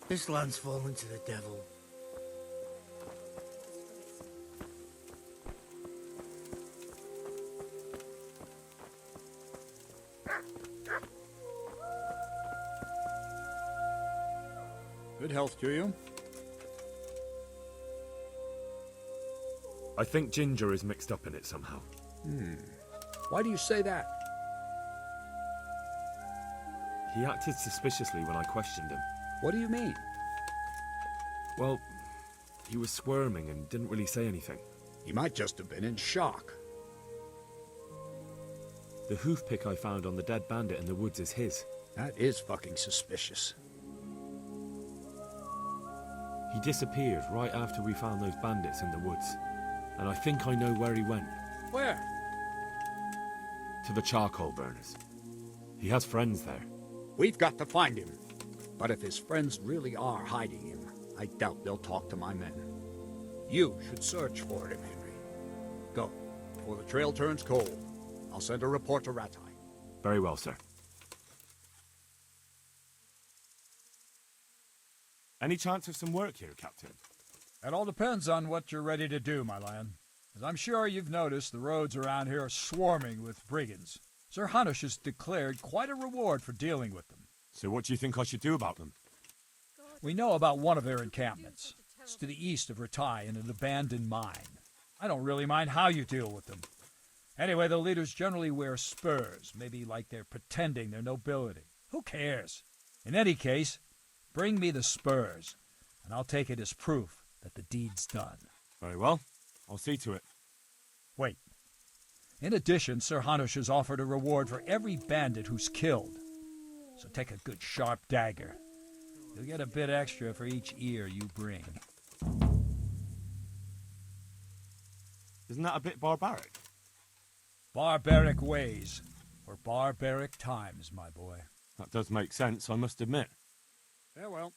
This land's fallen to the devil. Good health to you. I think Ginger is mixed up in it somehow. Why do you say that? He acted suspiciously when I questioned him. What do you mean? Well, he was squirming and didn't really say anything. He might just have been in shock. The hoof pick I found on the dead bandit in the woods is his. That is fucking suspicious. He disappeared right after we found those bandits in the woods. And I think I know where he went. Where? To the charcoal burners. He has friends there. We've got to find him. But if his friends really are hiding him, I doubt they'll talk to my men. You should search for him, Henry. Go, before the trail turns cold. I'll send a report to Ratai. Very well, sir. Any chance of some work here, Captain? That all depends on what you're ready to do, my lad. As I'm sure you've noticed, the roads around here are swarming with brigands. Sir Hanush has declared quite a reward for dealing with them. So what do you think I should do about them? We know about one of their encampments. It's to the east of Ratai in an abandoned mine. I don't really mind how you deal with them. Anyway, the leaders generally wear spurs, maybe like they're pretending they're nobility. Who cares? In any case, bring me the spurs, and I'll take it as proof that the deed's done. Very well. I'll see to it. Wait. In addition, Sir Hanush has offered a reward for every bandit who's killed. So take a good sharp dagger. You'll get a bit extra for each ear you bring. Isn't that a bit barbaric? Barbaric ways, or barbaric times, my boy. That does make sense, I must admit. Farewell.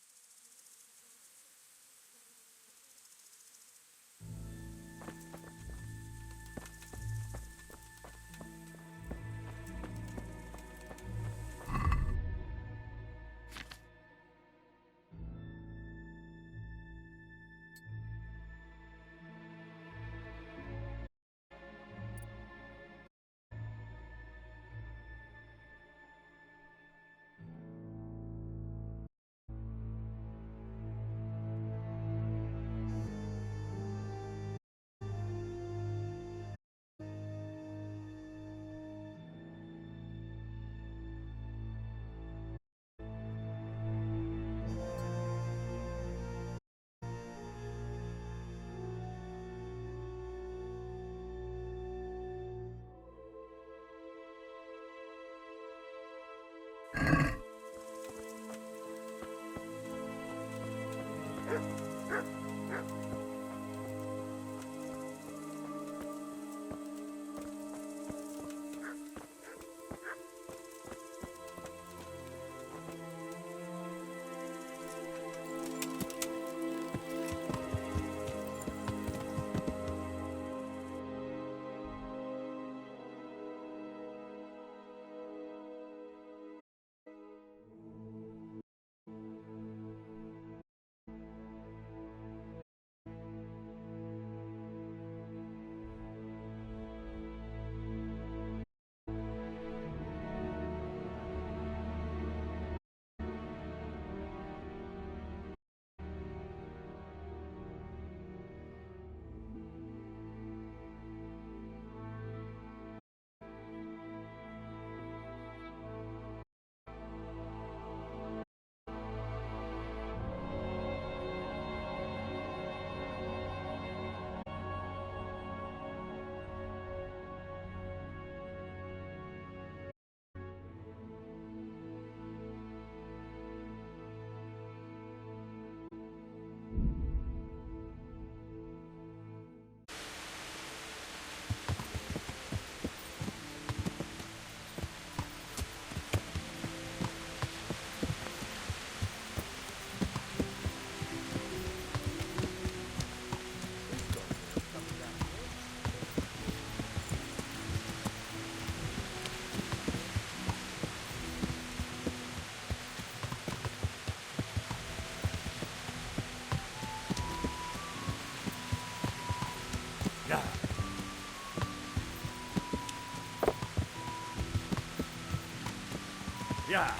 Yeah.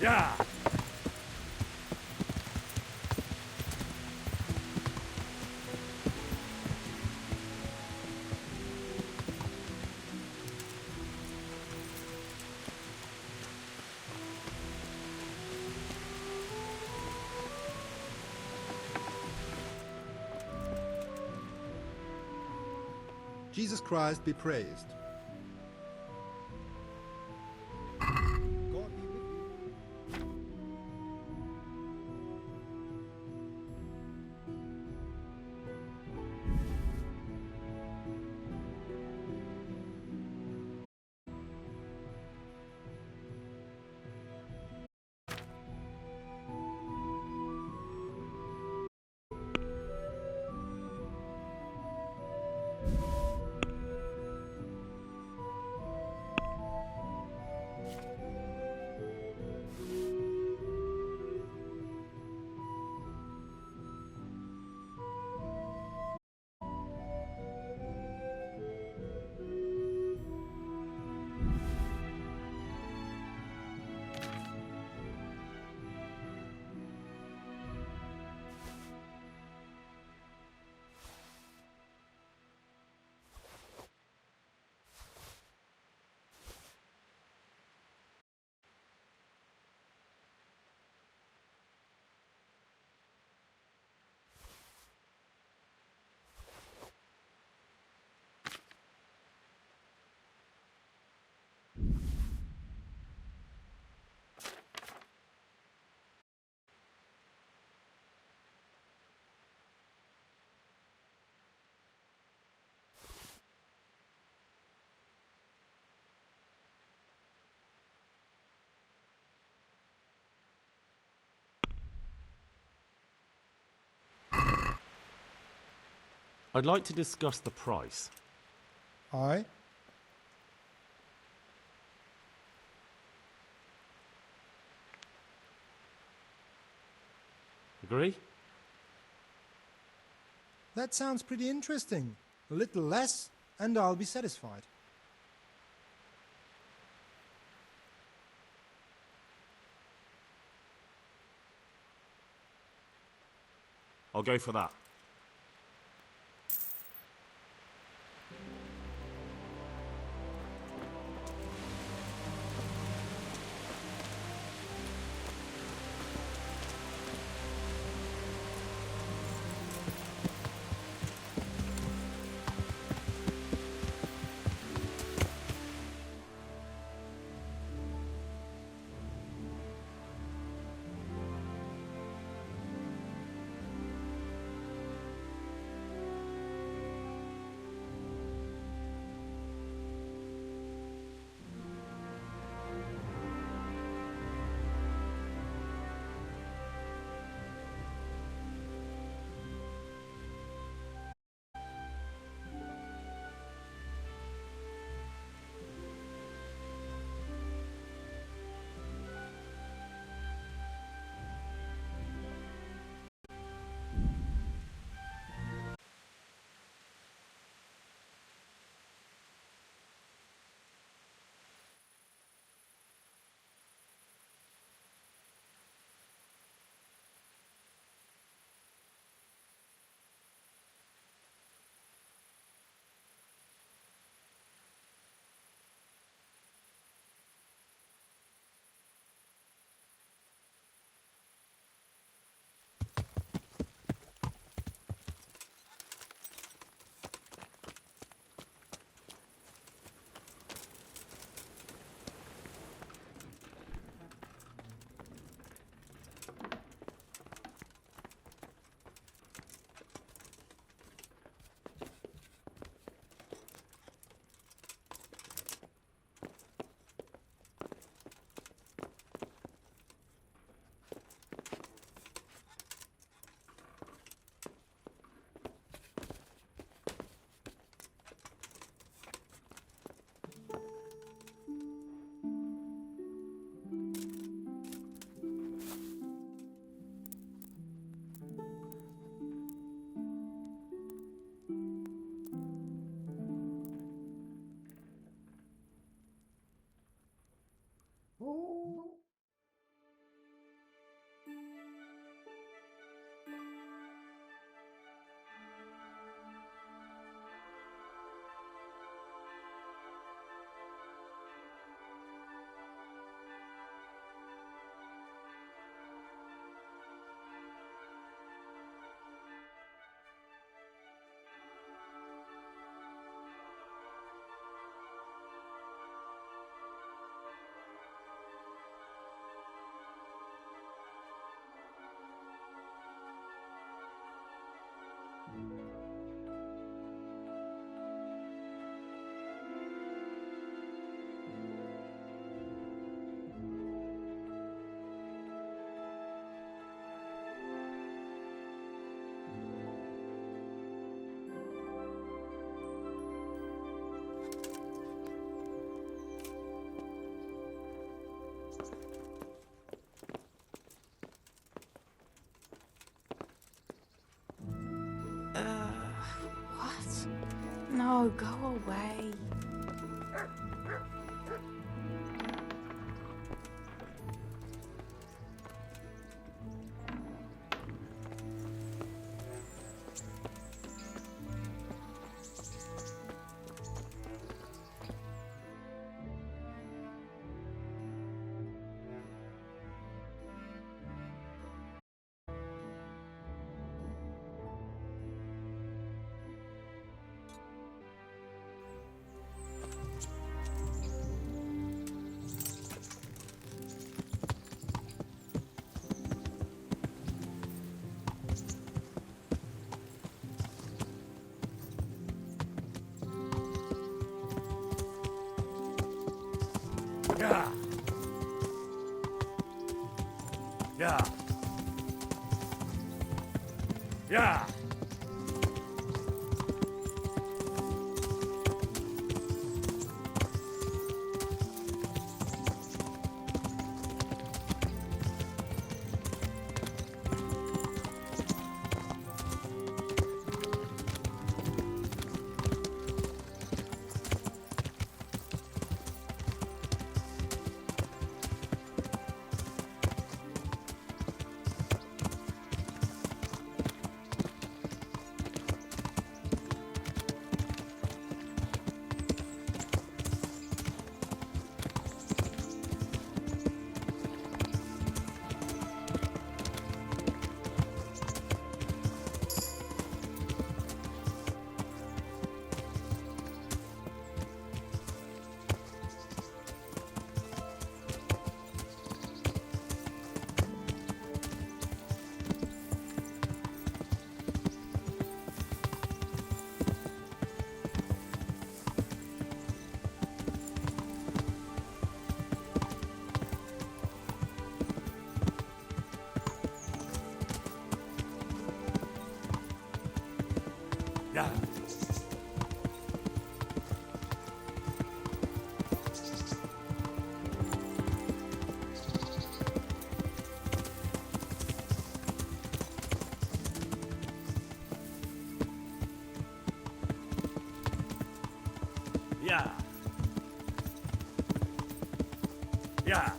Yeah. Jesus Christ be praised. God be with you. I'd like to discuss the price. Aye. Agree? That sounds pretty interesting. A little less, and I'll be satisfied. I'll go for that. What? No, go away. Yeah. Yeah. Yeah. Yeah. Yeah. Yeah.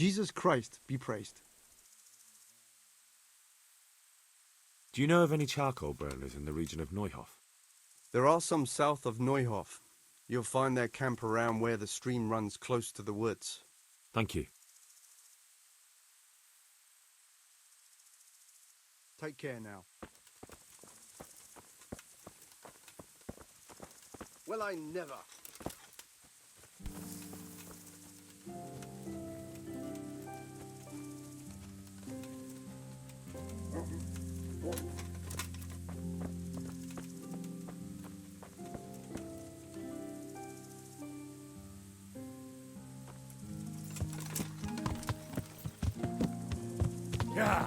Jesus Christ be praised. Do you know of any charcoal burners in the region of Neuhof? There are some south of Neuhof. You'll find their camp around where the stream runs close to the woods. Thank you. Take care now. Well, I never. Yeah.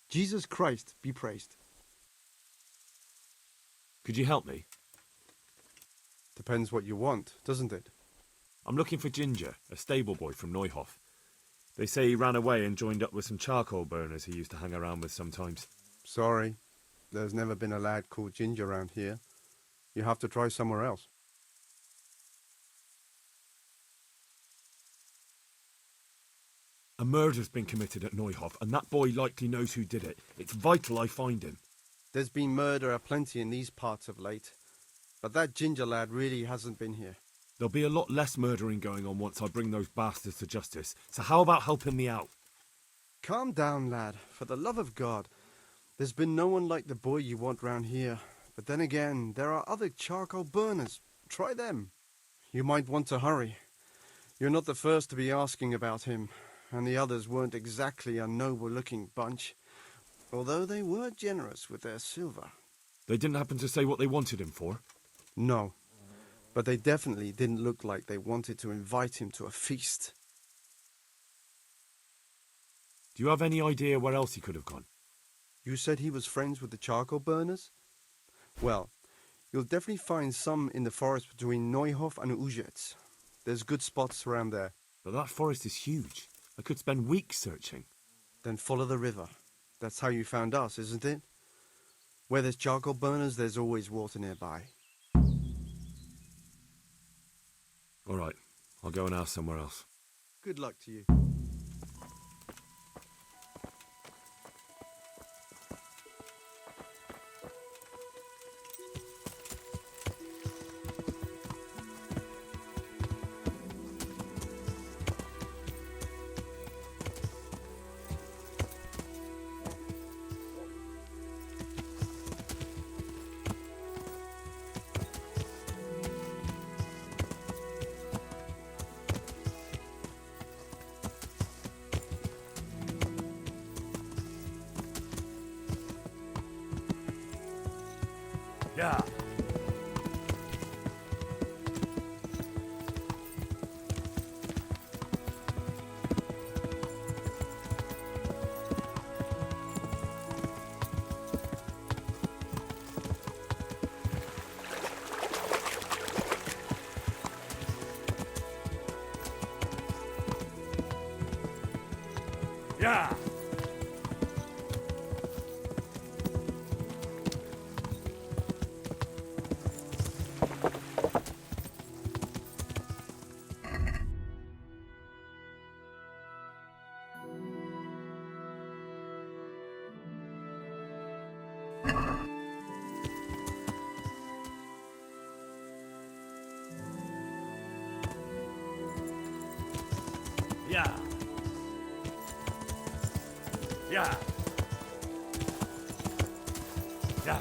Jesus Christ be praised. Could you help me? Depends what you want, doesn't it? I'm looking for Ginger, a stable boy from Neuhof. They say he ran away and joined up with some charcoal burners he used to hang around with sometimes. Sorry, there's never been a lad called Ginger around here. You have to try somewhere else. A murder's been committed at Neuhof, and that boy likely knows who did it. It's vital I find him. There's been murder aplenty in these parts of late, but that Ginger lad really hasn't been here. There'll be a lot less murdering going on once I bring those bastards to justice, so how about helping me out? Calm down, lad, for the love of God. There's been no one like the boy you want round here, but then again, there are other charcoal burners. Try them. You might want to hurry. You're not the first to be asking about him, and the others weren't exactly a noble-looking bunch, although they were generous with their silver. They didn't happen to say what they wanted him for? No, but they definitely didn't look like they wanted to invite him to a feast. Do you have any idea where else he could have gone? You said he was friends with the charcoal burners? Well, you'll definitely find some in the forest between Neuhof and Ujetz. There's good spots around there. But that forest is huge. I could spend weeks searching. Then follow the river. That's how you found us, isn't it? Where there's charcoal burners, there's always water nearby. All right, I'll go and ask somewhere else. Good luck to you. Yeah. Yeah. Yeah. Yeah. Yeah.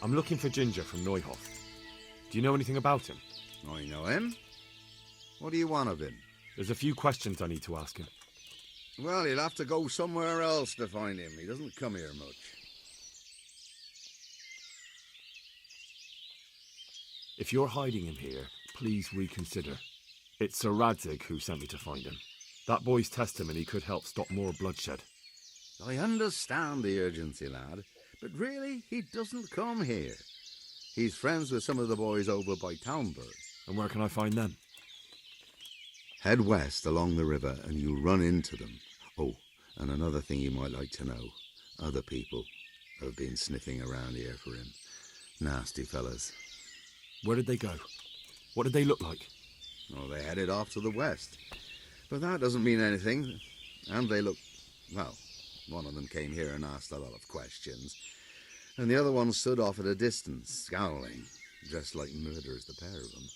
I'm looking for Ginger from Neuhof. Do you know anything about him? I know him. What do you want of him? There's a few questions I need to ask him. Well, he'll have to go somewhere else to find him. He doesn't come here much. If you're hiding him here, please reconsider. It's Sir Radzig who sent me to find him. That boy's testimony could help stop more bloodshed. I understand the urgency, lad, but really, he doesn't come here. He's friends with some of the boys over by Townburg. And where can I find them? Head west along the river and you'll run into them. Oh, and another thing you might like to know. Other people have been sniffing around here for him. Nasty fellas. Where did they go? What did they look like? Oh, they headed off to the west. But that doesn't mean anything. And they look... well, one of them came here and asked a lot of questions. And the other one stood off at a distance, scowling. Dressed like murderers, the pair of them.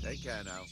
Take care now.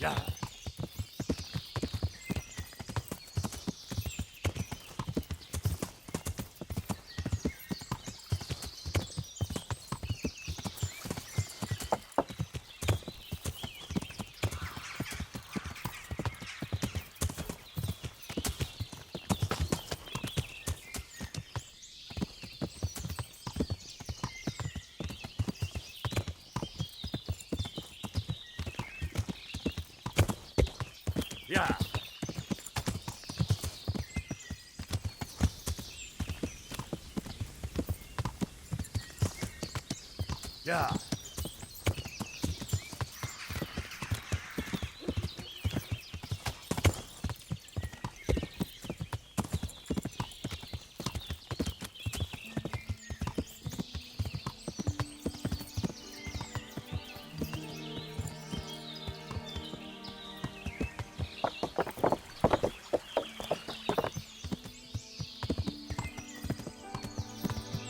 Yeah. Yeah. Yeah.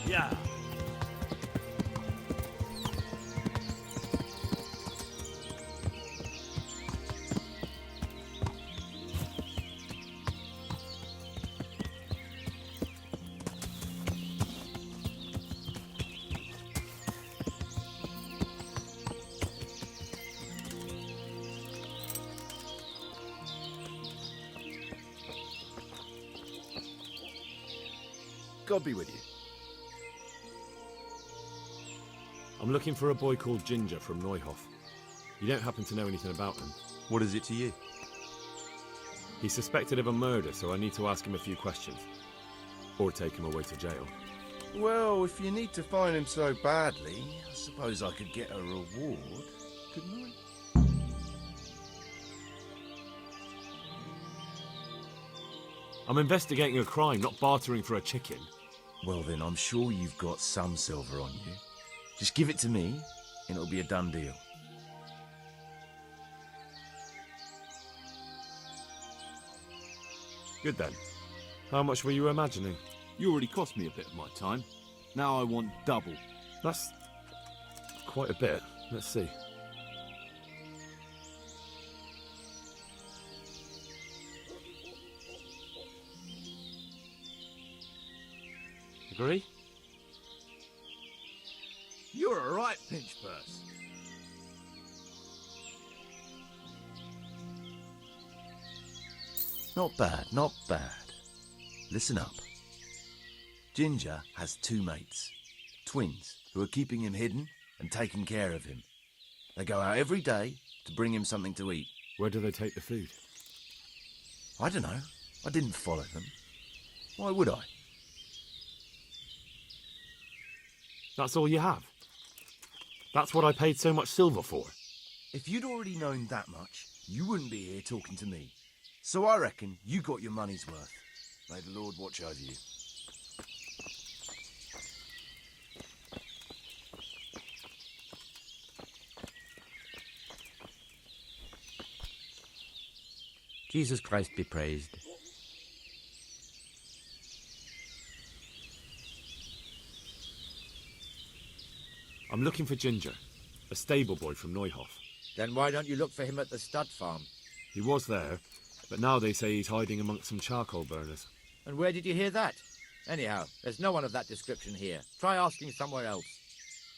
Yeah. God be with you. I'm looking for a boy called Ginger from Neuhof. You don't happen to know anything about him? What is it to you? He's suspected of a murder, so I need to ask him a few questions. Or take him away to jail. Well, if you need to find him so badly, I suppose I could get a reward, couldn't I? I'm investigating a crime, not bartering for a chicken. Well then, I'm sure you've got some silver on you. Just give it to me, and it'll be a done deal. Good then. How much were you imagining? You already cost me a bit of my time. Now I want double. That's quite a bit. Let's see. Agree? You're a right pinch purse. Not bad, not bad. Listen up. Ginger has two mates, twins, who are keeping him hidden and taking care of him. They go out every day to bring him something to eat. Where do they take the food? I don't know. I didn't follow them. Why would I? That's all you have? That's what I paid so much silver for? If you'd already known that much, you wouldn't be here talking to me. So I reckon you got your money's worth. May the Lord watch over you. Jesus Christ be praised. I'm looking for Ginger, a stable boy from Neuhof. Then why don't you look for him at the stud farm? He was there, but now they say he's hiding amongst some charcoal burners. And where did you hear that? Anyhow, there's no one of that description here. Try asking somewhere else.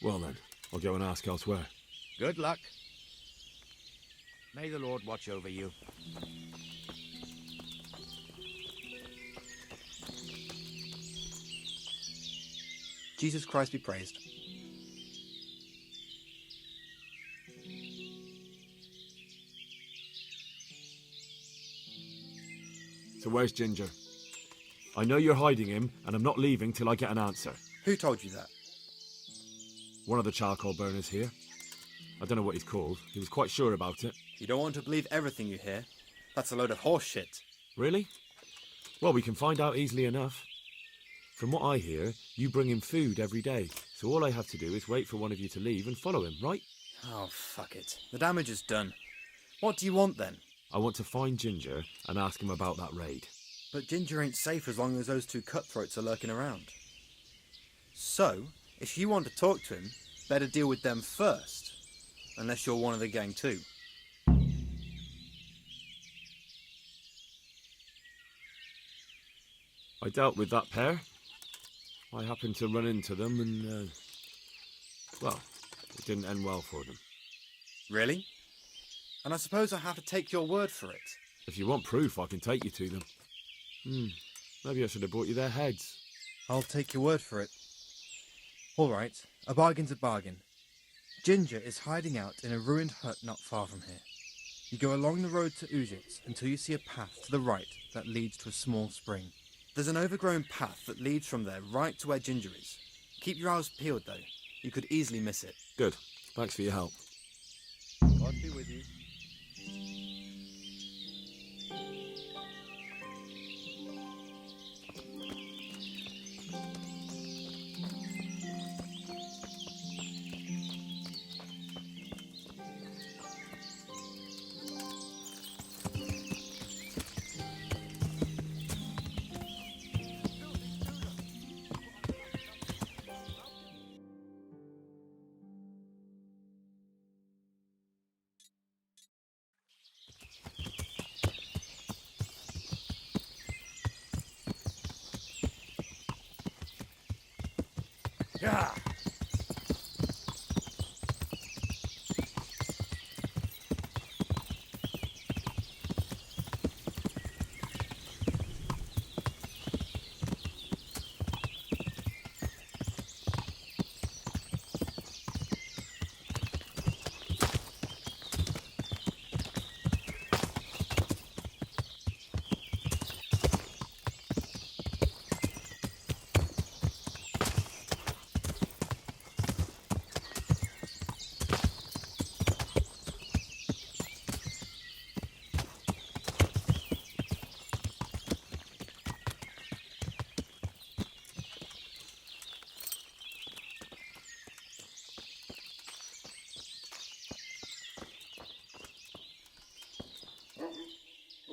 Well then, I'll go and ask elsewhere. Good luck. May the Lord watch over you. Jesus Christ be praised. So where's Ginger? I know you're hiding him, and I'm not leaving till I get an answer. Who told you that? One of the charcoal burners here. I don't know what he's called. He was quite sure about it. You don't want to believe everything you hear. That's a load of horse shit. Really? Well, we can find out easily enough. From what I hear, you bring him food every day, so all I have to do is wait for one of you to leave and follow him, right? Oh, fuck it. The damage is done. What do you want then? I want to find Ginger and ask him about that raid. But Ginger ain't safe as long as those two cutthroats are lurking around. So, if you want to talk to him, better deal with them first. Unless you're one of the gang too. I dealt with that pair. I happened to run into them and, well, it didn't end well for them. Really? And I suppose I have to take your word for it. If you want proof, I can take you to them. Maybe I should have brought you their heads. I'll take your word for it. All right, a bargain's a bargain. Ginger is hiding out in a ruined hut not far from here. You go along the road to Uzits until you see a path to the right that leads to a small spring. There's an overgrown path that leads from there right to where Ginger is. Keep your eyes peeled, though. You could easily miss it. Good. Thanks for your help. God be with you. Yeah.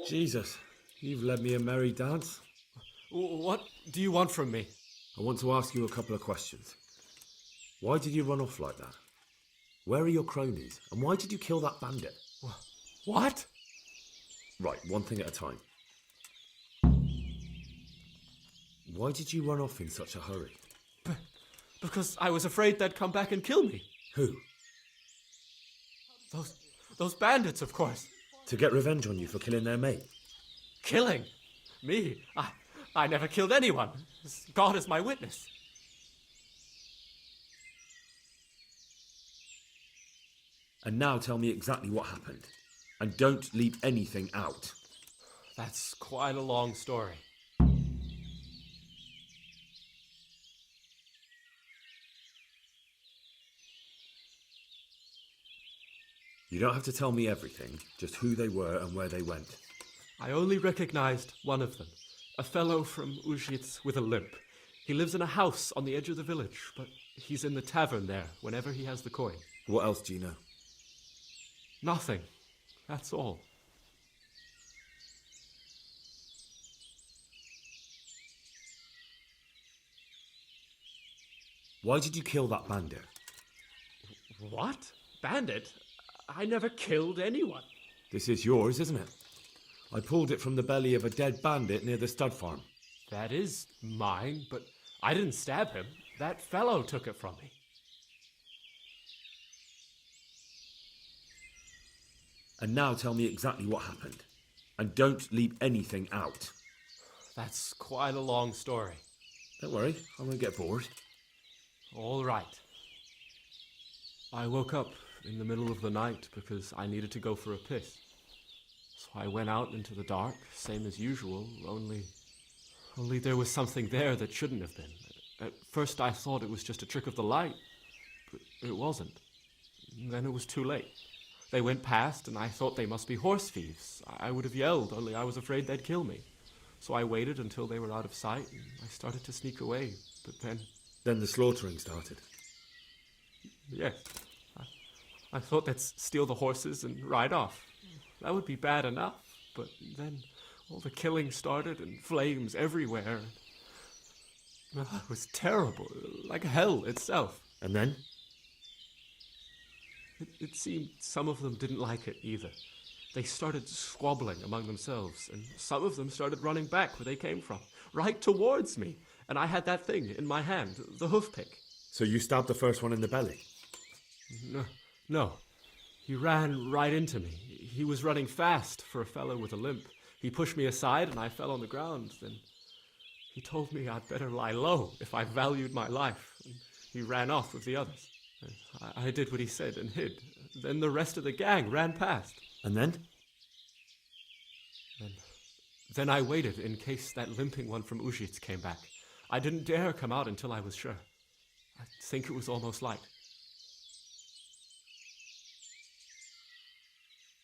Jesus, you've led me a merry dance. What do you want from me? I want to ask you a couple of questions. Why did you run off like that? Where are your cronies? And why did you kill that bandit? What? Right, one thing at a time. Why did you run off in such a hurry? Because I was afraid they'd come back and kill me. Who? Those bandits, of course. To get revenge on you for killing their mate? Killing? Me? I never killed anyone. God is my witness. And now tell me exactly what happened. And don't leave anything out. That's quite a long story. You don't have to tell me everything, just who they were and where they went. I only recognized one of them, a fellow from Ujits with a limp. He lives in a house on the edge of the village, but he's in the tavern there whenever he has the coin. What else do you know? Nothing. That's all. Why did you kill that bandit? What? Bandit? I never killed anyone. This is yours, isn't it? I pulled it from the belly of a dead bandit near the stud farm. That is mine, but I didn't stab him. That fellow took it from me. And now tell me exactly what happened. And don't leave anything out. That's quite a long story. Don't worry, I won't get bored. All right. I woke up in the middle of the night because I needed to go for a piss. So I went out into the dark, same as usual, only there was something there that shouldn't have been. At first I thought it was just a trick of the light, but it wasn't. Then it was too late. They went past and I thought they must be horse thieves. I would have yelled, only I was afraid they'd kill me. So I waited until they were out of sight and I started to sneak away, but then... Then the slaughtering started. Yes. I thought they'd steal the horses and ride off. That would be bad enough, but then all the killing started and flames everywhere. It was terrible, like hell itself. And then? It seemed some of them didn't like it either. They started squabbling among themselves, and some of them started running back where they came from, right towards me. And I had that thing in my hand, the hoof pick. So you stabbed the first one in the belly? No. He ran right into me. He was running fast for a fellow with a limp. He pushed me aside and I fell on the ground. Then he told me I'd better lie low if I valued my life. And he ran off with the others. I did what he said and hid. Then the rest of the gang ran past. And then? Then I waited in case that limping one from Ujits came back. I didn't dare come out until I was sure. I think it was almost light.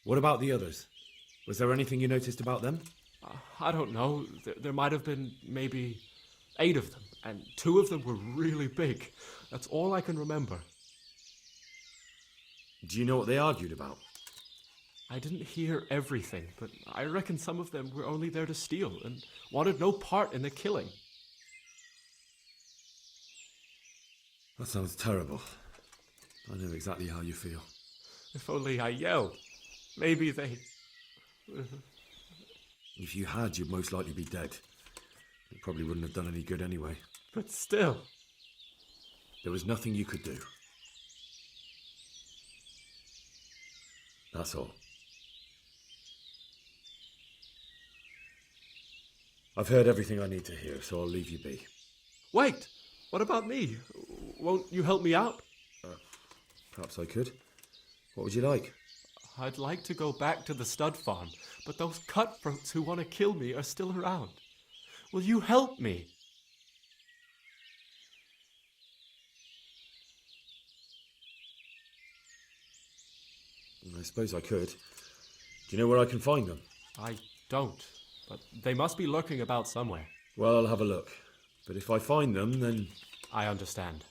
What about the others? Was there anything you noticed about them? I don't know. There might have been maybe 8 of them, and 2 of them were really big. That's all I can remember. Do you know what they argued about? I didn't hear everything, but I reckon some of them were only there to steal and wanted no part in the killing. That sounds terrible. I know exactly how you feel. If only I yelled. Maybe they... If you had, you'd most likely be dead. It probably wouldn't have done any good anyway. But still... There was nothing you could do. That's all. I've heard everything I need to hear, so I'll leave you be. Wait! What about me? Won't you help me out? Perhaps I could. What would you like? I'd like to go back to the stud farm, but those cutthroats who want to kill me are still around. Will you help me? I suppose I could. Do you know where I can find them? I don't, but they must be lurking about somewhere. Well, I'll have a look. But if I find them, then... I understand.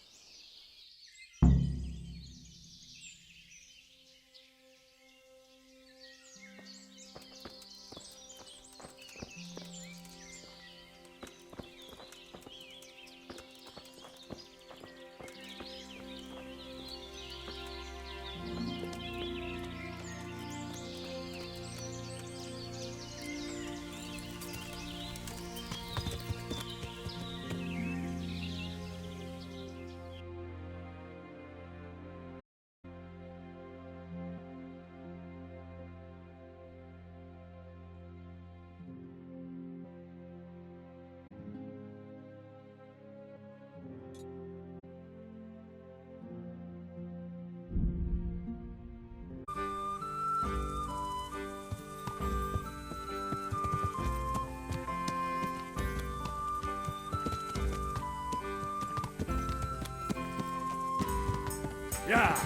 Yeah.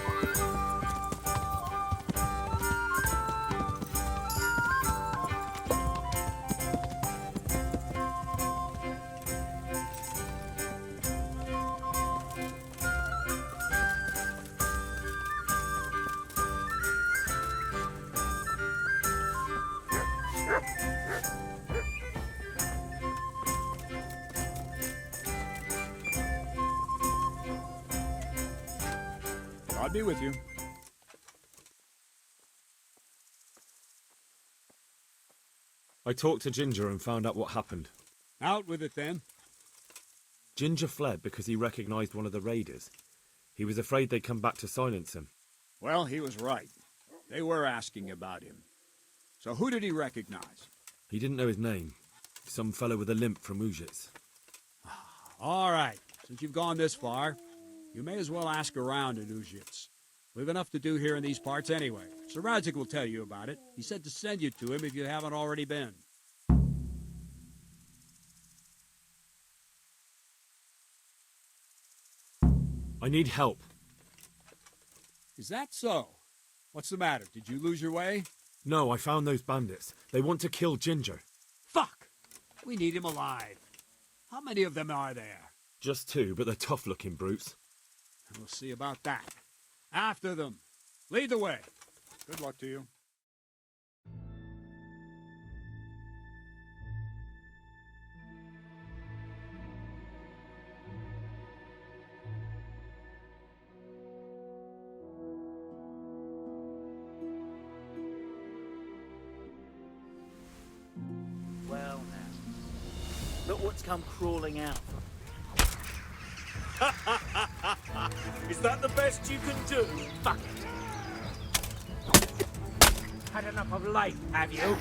God be with you. I talked to Ginger and found out what happened. Out with it then. Ginger fled because he recognized one of the raiders. He was afraid they'd come back to silence him. Well, he was right. They were asking about him. So who did he recognize? He didn't know his name. Some fellow with a limp from Ujits. All right. Since you've gone this far, you may as well ask around in Ujits. We've enough to do here in these parts anyway. Sir Radzik will tell you about it. He said to send you to him if you haven't already been. I need help. Is that so? What's the matter? Did you lose your way? No, I found those bandits. They want to kill Ginger. Fuck! We need him alive. How many of them are there? Just 2, but they're tough-looking brutes. We'll see about that. After them. Lead the way. Good luck to you. Well now, look what's come crawling out. Is that the best you can do? Fuck it. Had enough of life, have you?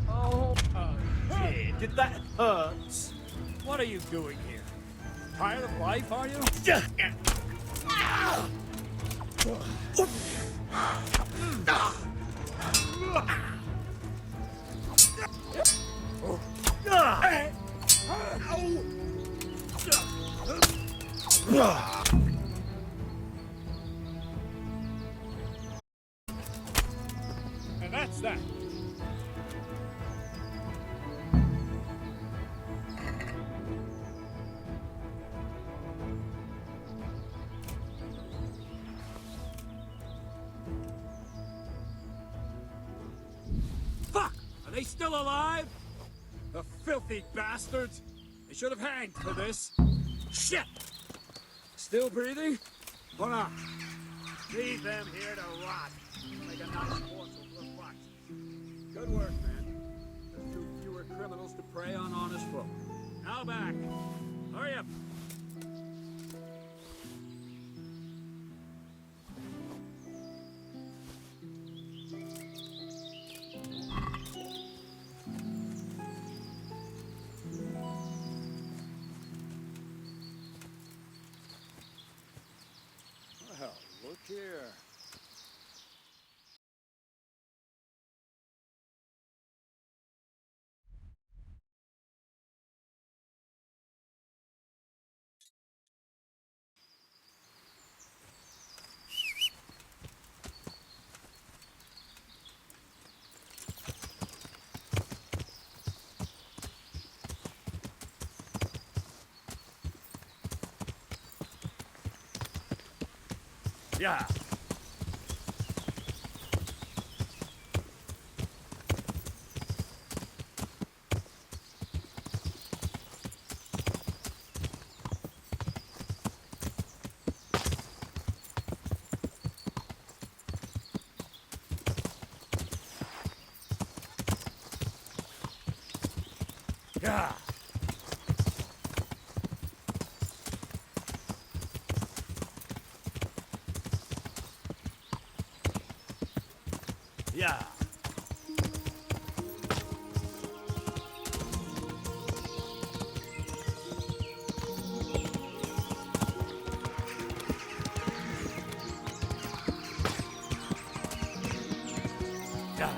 Oh dear, did that hurt? What are you doing here? Tired of life, are you? And that's that. Fuck! Are they still alive? The filthy bastards! They should have hanged for this. Shit! Still breathing? Or not? Leave them here to rot. Make a nice morsel for the fox. Good work, man. There's 2 fewer criminals to prey on honest folk. Now back. Hurry up. Well, look here. Yeah. Yeah. Yeah. Yeah.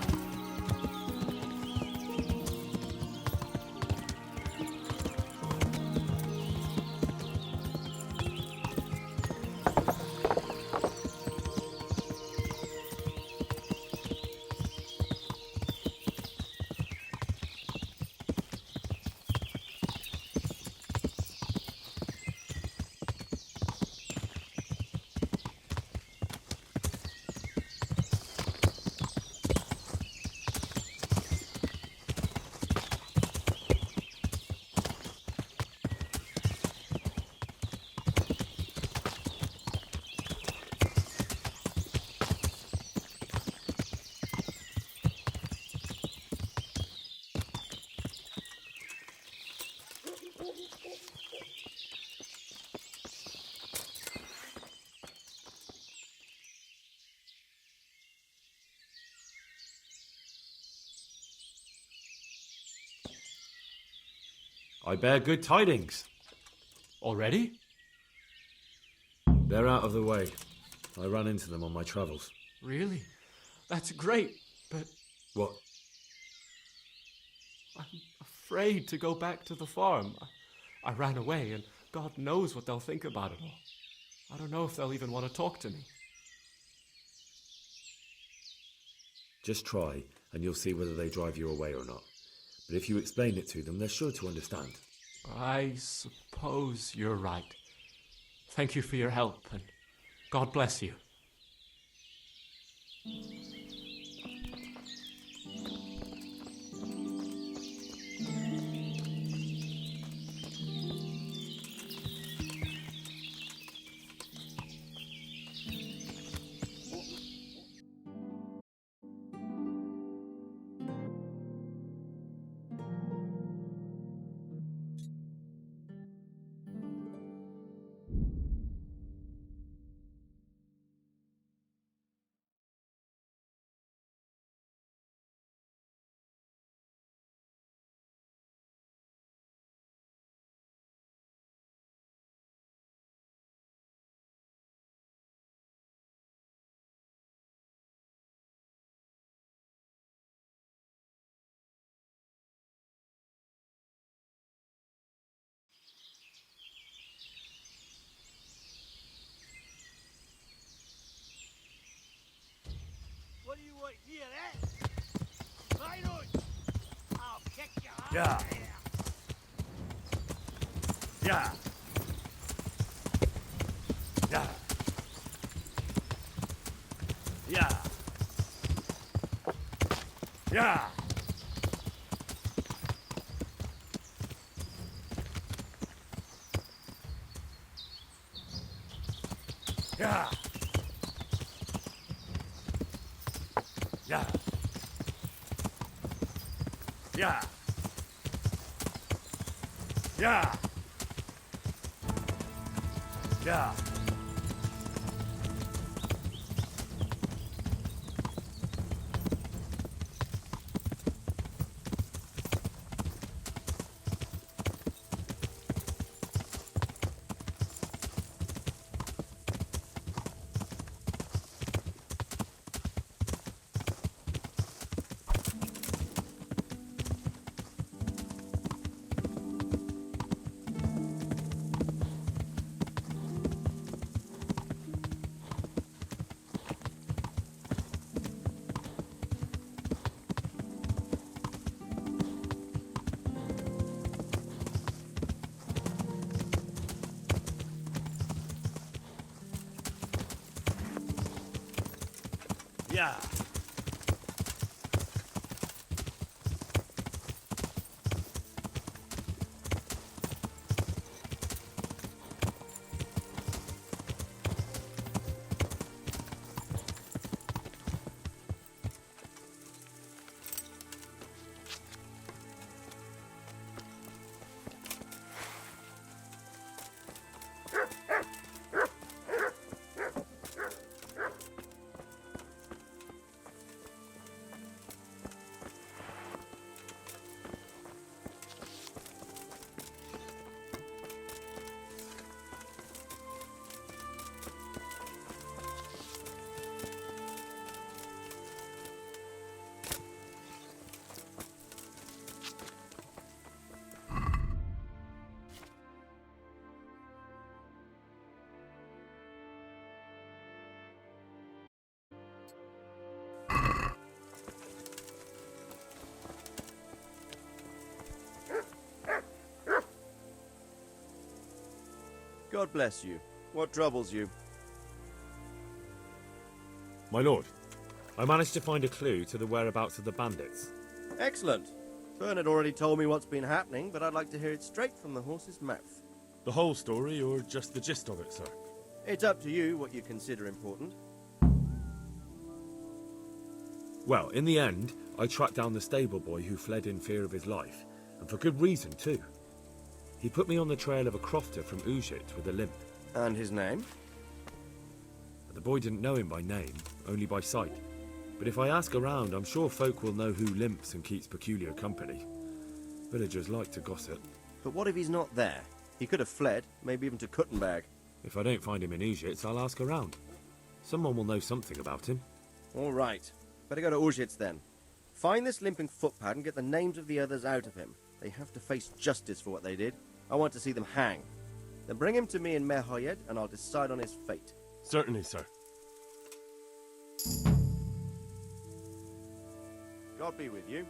I bear good tidings. Already? They're out of the way. I ran into them on my travels. Really? That's great, but What? I'm afraid to go back to the farm. I ran away, and God knows what they'll think about it all. I don't know if they'll even want to talk to me. Just try, and you'll see whether they drive you away or not. But if you explain it to them, they're sure to understand. I suppose you're right. Thank you for your help, and God bless you. What do you want here, eh? Right on! I'll kick you out Yeah. of here. Yeah. Yeah. Yeah. Yeah. Yeah. Yeah. Yeah. Yeah. Yeah. Yeah. God bless you. What troubles you? My lord, I managed to find a clue to the whereabouts of the bandits. Excellent. Bernard already told me what's been happening, but I'd like to hear it straight from the horse's mouth. The whole story, or just the gist of it, sir? It's up to you what you consider important. Well, in the end, I tracked down the stable boy who fled in fear of his life, and for good reason too. He put me on the trail of a crofter from Ujit with a limp. And his name? The boy didn't know him by name, only by sight. But if I ask around, I'm sure folk will know who limps and keeps peculiar company. Villagers like to gossip. But what if he's not there? He could have fled, maybe even to Kuttenberg. If I don't find him in Ujits, I'll ask around. Someone will know something about him. All right. Better go to Ujits then. Find this limping footpad and get the names of the others out of him. They have to face justice for what they did. I want to see them hang. Then bring him to me in Merhoyed and I'll decide on his fate. Certainly, sir. God be with you.